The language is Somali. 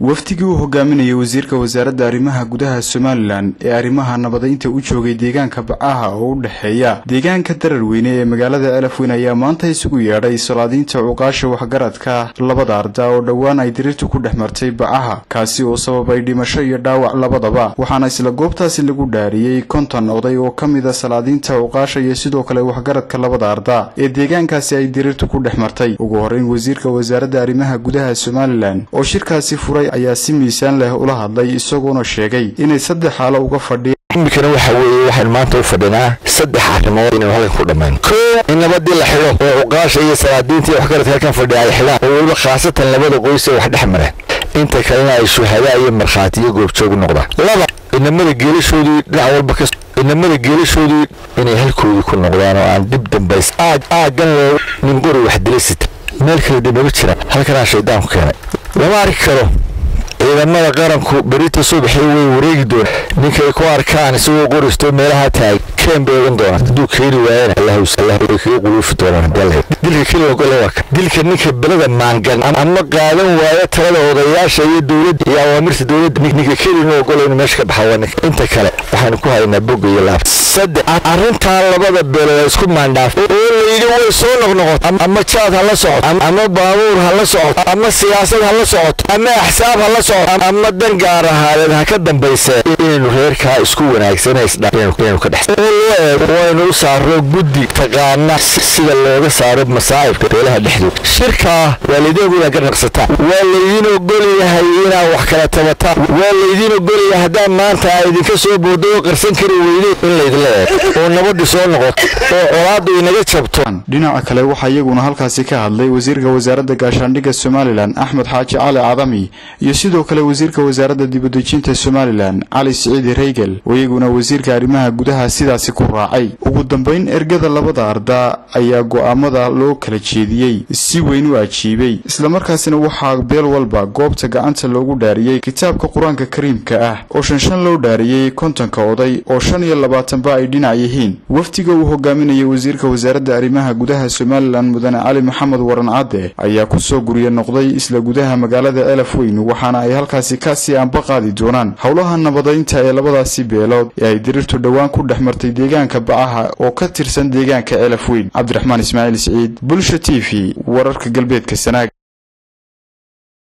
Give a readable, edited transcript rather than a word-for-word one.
waftigii uu hogaaminayay wasiirka wasaaradda arrimaha gudaha Somaliland ee arrimaha nabadaynta u joogay deegaanka Bacaha oo u dhaxeeya deegaanka Dararweyne ee magaalada Elafweyn ayaa maanta isugu yeedhay salaadiinta cuqaasha waxgaradka labada arda oo dhawaan ay dirirtu ku dhaxmartay Bacaha kaasi oo sababay dhimasho iyo dhaawac labadaba waxaana isla goobtaasi lagu dhaariyay konton oday oo kamid ah salaadiinta cuqaasha iyo sidoo kale waxgaradka labada arda ee deegaankaasi ay dirirtu ku dhaxmartay ugu horeyn wasiirka wasaaradda arrimaha gudaha Somaliland oo shirkaasi furay ayaa si miisaan leh ula hadlay isagoo sheegay inay saddex xaalo uga fadhiyaan imikana waxa weeye waxaan maanta u fadhinaa saddex arrimood inaan halkan ku dhamaan in nabadii la xiro oo uqaasha iyo salaadiinta wax garadka halkan fadhiya ay xidhaan oo waliba khaasatan labada qoys ee wax dhexmara inta kalena ay shuhada iyo markhaatiyo goobjoog noqdaan laba inamada geelashoodii dhinac walba ka inamada geelashoodii inay halkoodii ku noqdaan oo aan dib dambays aagan loo nin qori wax dilaysid meel kale dib uga jira halkan shaydaanku keenay lama arki karo ciidamada qaranku berita subaxii way wareegi doonaan ninkay ku arkaan isagoo qoristo meelaha taag keen bay ogan doonaan hadduu keeni waayana allah kaga quluufi doonaan dilka keliya golowaka dilka ninka belada maangan ama qaadan waaya talada odayaasha iyo dowladda iyo awaamirta dowladda ninka keliya ogolayn meesha ka baxaa inta kale waxaanu ku haynaa bog iyo laab saddex arrintaa labada beelood isku maandhaaf oo layidhi way soo noqnoqoto ama jaad ha la socoto ama baabuur ha la socoto ama siyaasad ha la socoto ama axsaab ha la ama dan gaar ahaaneed ha ka dambaysee inaynu reerkaa isku wanaagsanaynu ka dhex waynu u saaro guddi taqaana sida looga saaro masaa'ibka beelaha dhexdooda shirkaa waalideeguna ka naqsataa waa laydin ogolyahay inaa wax kala tabataa waa laydin ogolyahay haddaan maanta aa idinka soo boodo oo qarsan kari weyne in laydinla eego oo nabadii soo noqoto oo colaaddu inaga jabto dhinaca kale waxaa iyaguna halkaasi ka hadlay wasiirka wasaaradda gaashaandhigga Somaliland Axmed Xaaji Cali Cadami iyo sidoo kale wasiirka wasaaradda dibadejinta Somaliland Cali Siciid Reygel oo iyaguna wasiirka arrimaha gudaha sidaasi ku raacay ugu dambeyn ergada labada arda ayaa go'aamada loo kala jeediyay si weyn u ajiibay isla markaasina waxa beel walba goobta gacanta loogu dhaariyay kitaabka Quraanka Kariimka ah oo shan loo dhaariyay kontonka oday oo 25 ba ay dhinac yihiin waftiga uu hogaaminayay wasiirka wasaaradda arrimaha gudaha Somaliland Mudane Cali Maxamed Waran Cade ayaa ku soo guriye noqday isla gudaha magaalada Elafweyn waxaana ay halkaasi kaasi aan baqaadi doonaan howlaha nabadaynta ee labadaasi beelood ee ay dirirtu dhawaan ku dhaxmartay deegaanka Bacaha oo ka tirsan deegaanka Elafweyn Cabdiraxmaan Ismaaciil Saciid Bulsho TV wararka galbeedka Sanaag